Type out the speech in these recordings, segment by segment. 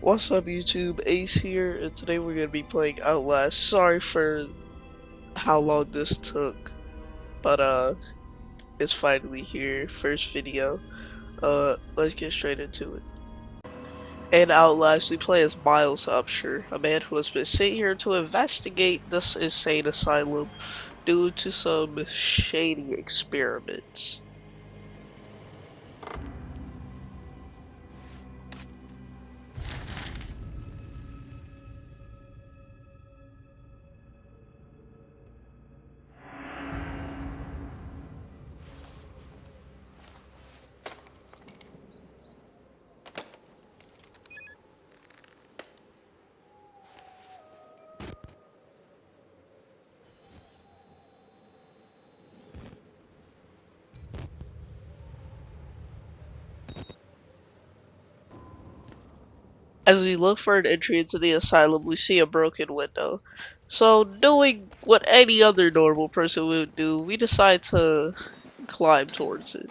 What's up YouTube, Ace here, and today we're going to be playing Outlast. Sorry for how long this took, but it's finally here, first video. Let's get straight into it. In Outlast, we play as Miles Upshur, a man who has been sent here to investigate this insane asylum due to some shady experiments. As we look for an entry into the asylum, we see a broken window. So, doing what any other normal person would do, we decide to climb towards it.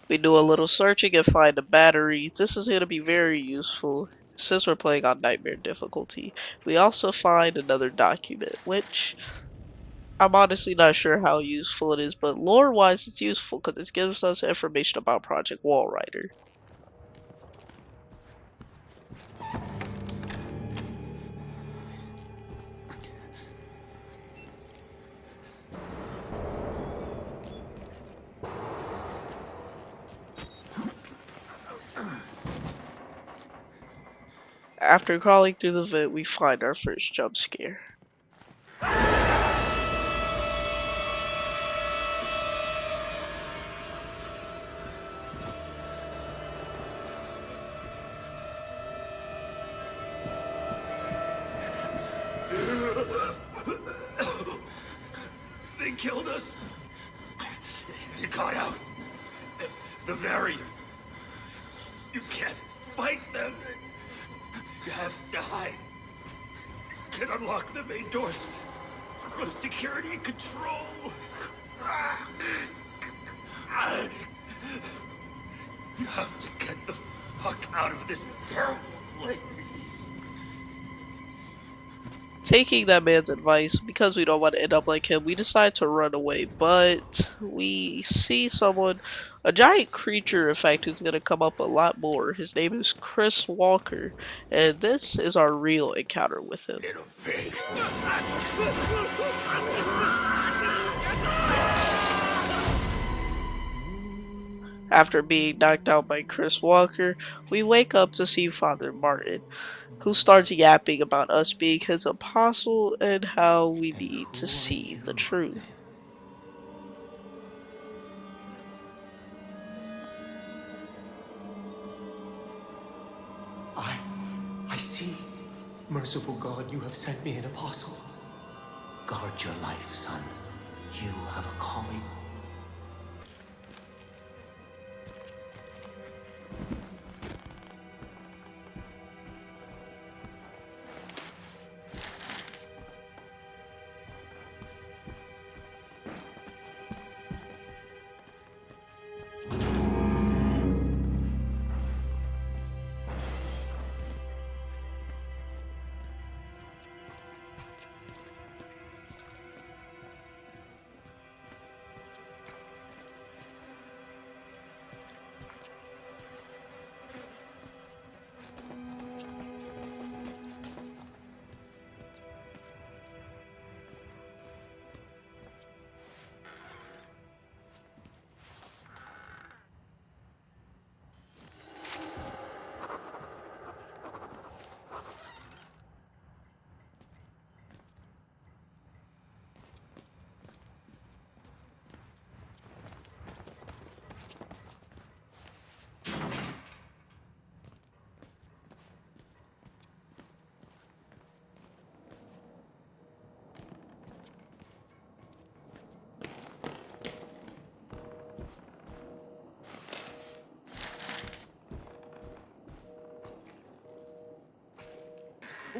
We do a little searching and find a battery. This is going to be very useful since we're playing on Nightmare difficulty. We also find another document, which I'm honestly not sure how useful it is, but lore-wise it's useful because it gives us information about Project Wallrider. After crawling through the vent, we find our first jump scare. They killed us. They got out. The variants. You can't fight them. You have to hide. You can unlock the main doors from security control. You have to get the fuck out of this terrible place. Taking that man's advice, because we don't want to end up like him, we decide to run away, but we see someone, a giant creature in fact, who's going to come up a lot more. His name is Chris Walker, and this is our real encounter with him. Little pig. After being knocked out by Chris Walker, we wake up to see Father Martin, who starts yapping about us being his apostle and how we need to see the truth. I see. Merciful God, you have sent me an apostle. Guard your life, son. You have a calling.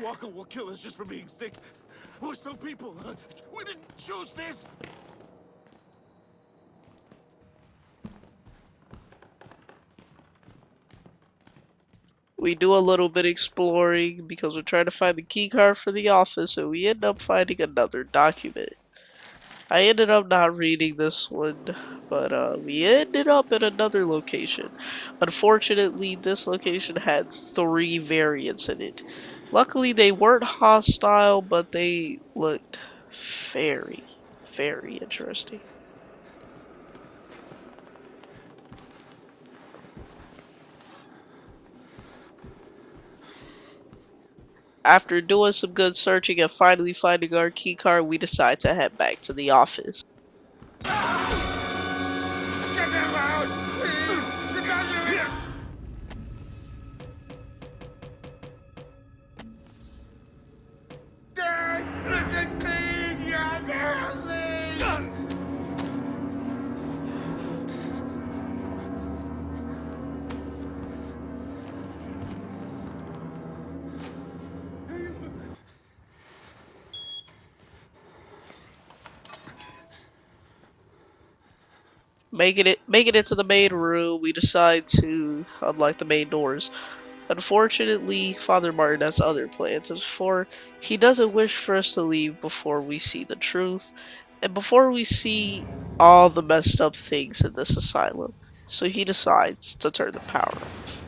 Walker will kill us just for being sick. We're still people. We didn't choose this. We do a little bit exploring because we're trying to find the key card for the office, and we end up finding another document. I ended up not reading this one, but we ended up in another location. Unfortunately, this location had 3 variants in it. Luckily, they weren't hostile, but they looked very, very interesting. After doing some good searching and finally finding our key card, we decide to head back to the office. Get them out! Please! You guys are here! Dad! Listen, please! You're there, please! Making it to the main room, we decide to unlock the main doors. Unfortunately, Father Martin has other plans, for he doesn't wish for us to leave before we see the truth, and before we see all the messed up things in this asylum. So he decides to turn the power off.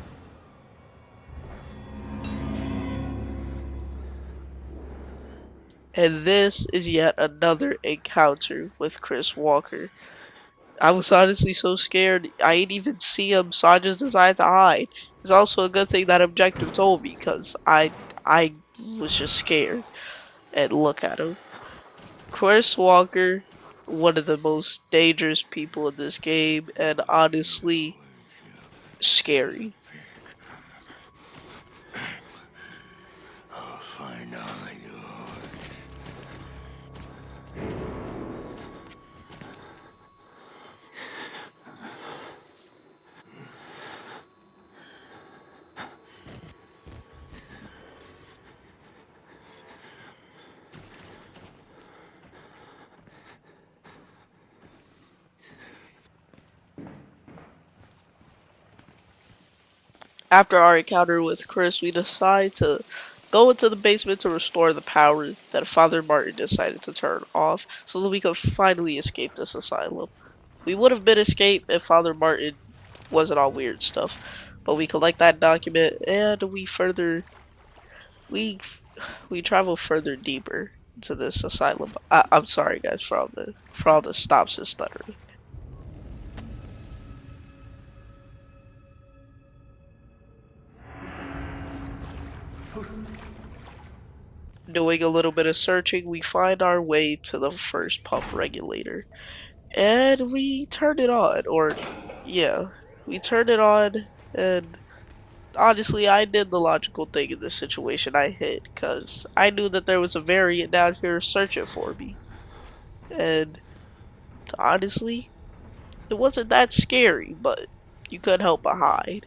And this is yet another encounter with Chris Walker. I was honestly so scared. I didn't even see him, so I just decided to hide. It's also a good thing that objective told me, because I was just scared. And look at him. Chris Walker, one of the most dangerous people in this game, and honestly, scary. I'll find all of you. After our encounter with Chris, we decide to go into the basement to restore the power that Father Martin decided to turn off so that we could finally escape this asylum. We would have been escaped if Father Martin wasn't all weird stuff, but we collect that document and we we travel further deeper into this asylum. I'm sorry guys for all the stops and stuttering. Doing a little bit of searching, we find our way to the first pump regulator. And we turn it on, or yeah, we turn it on, and honestly, I did the logical thing in this situation. I hit, because I knew that there was a variant down here searching for me. And honestly, it wasn't that scary, but you couldn't help but hide.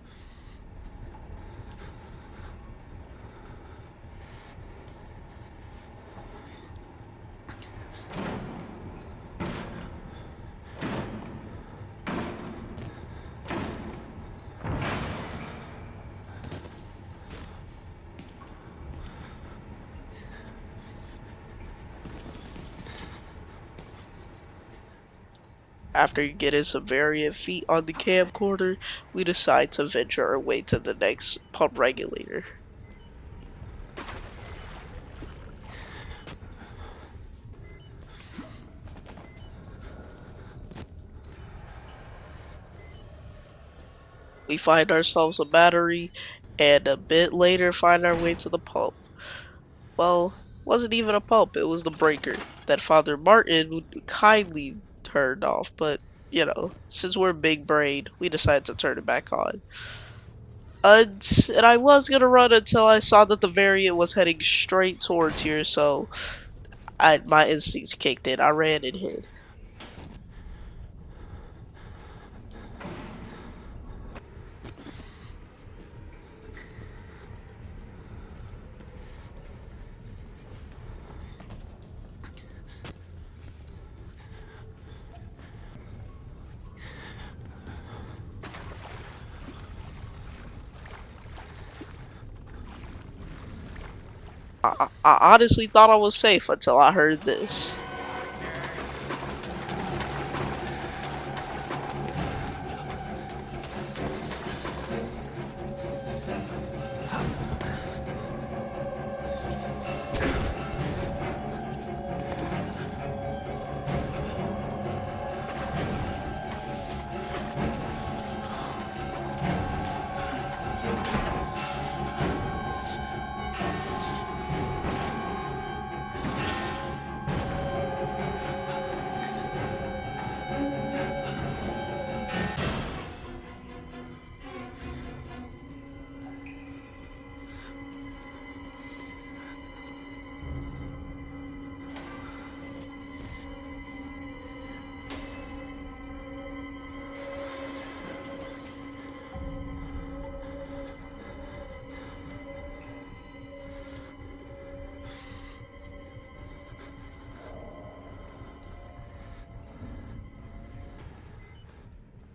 After getting some variant feet on the camcorder, we decide to venture our way to the next pump regulator. We find ourselves a battery, and a bit later find our way to the pump. Well, wasn't even a pump, it was the breaker that Father Martin kindly turned off, but you know, since we're big brain, we decided to turn it back on. And I was gonna run until I saw that the variant was heading straight towards here, so my instincts kicked in. I ran and hid. I honestly thought I was safe until I heard this.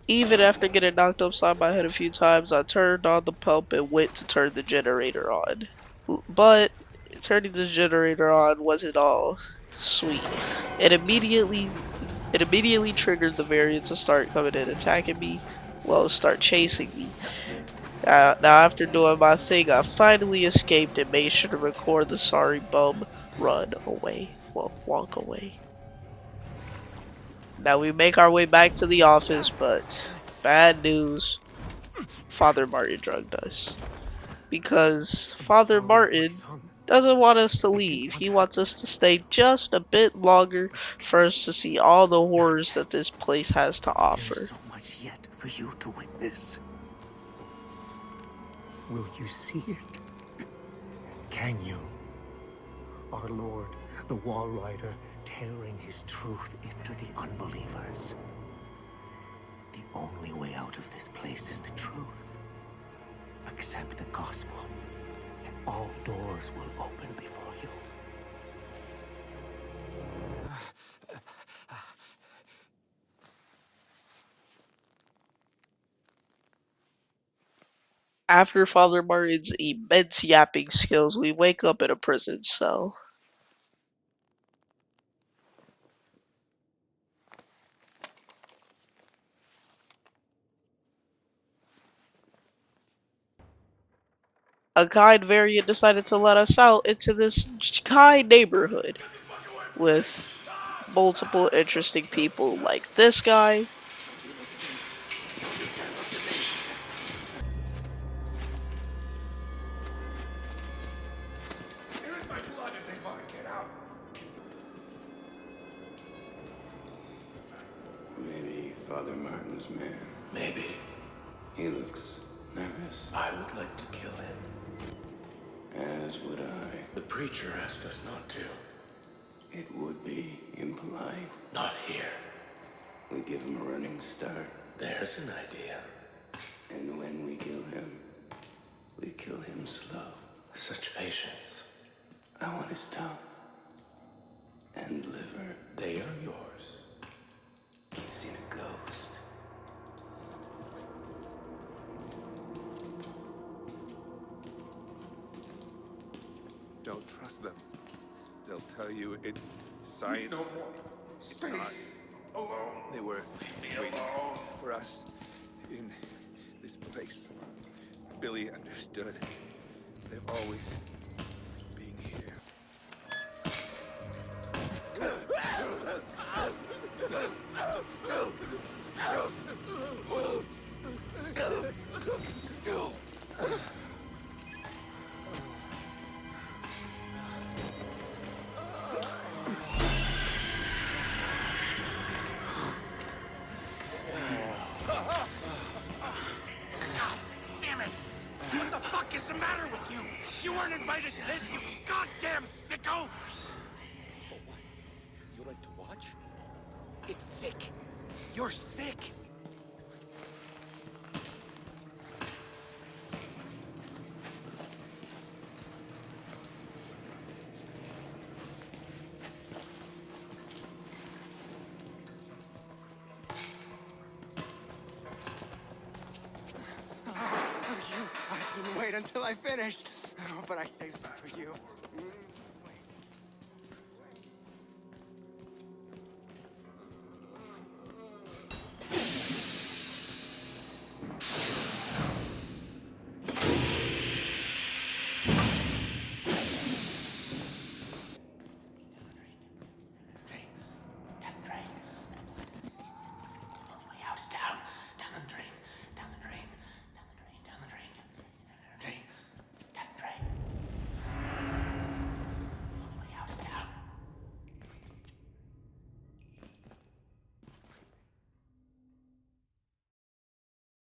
Even after getting knocked upside my head a few times, I turned on the pump and went to turn the generator on. But turning the generator on wasn't all sweet. It immediately it immediately triggered the variant to start coming and attacking me, well, start chasing me. Now after doing my thing, I finally escaped and made sure to record the sorry bum run away. Well, walk away. Now we make our way back to the office, but bad news. Father Martin drugged us. Because I'm Father sorry, my Martin son. doesn't want us to I didn't leave. want He to wants us to stay just a bit longer for us to see all the horrors that this place has to There's offer. so much yet for you to witness. Will you see it? Can you? Our Lord, the Wall Rider, tearing his truth into the unbelievers. The only way out of this place is the truth. Accept the gospel, and all doors will open before you. After Father Martin's immense yapping skills, we wake up in a prison cell. A kind variant decided to let us out into this kind neighborhood with multiple interesting people like this guy. Here is my blood if they want to get out. Maybe Father Martin's man. Maybe. He looks nervous. I would like to kill him. As would I. The preacher asked us not to. It would be impolite. Not here. We give him a running start. There's an idea. And when we kill him, we kill him slow. Such patience. I want his tongue. And liver. They are yours. You've seen a ghost. Don't trust them. They'll tell you it's science. No more. It's Space. not. Alone. They were waiting alone. for us in this place. Billy understood. They've always been here. Damn it! What the fuck is the matter with you? You weren't invited to this, you goddamn sicko! You like to watch? It's sick. You're sick. I didn't wait until I finished. Oh, but I saved some for you.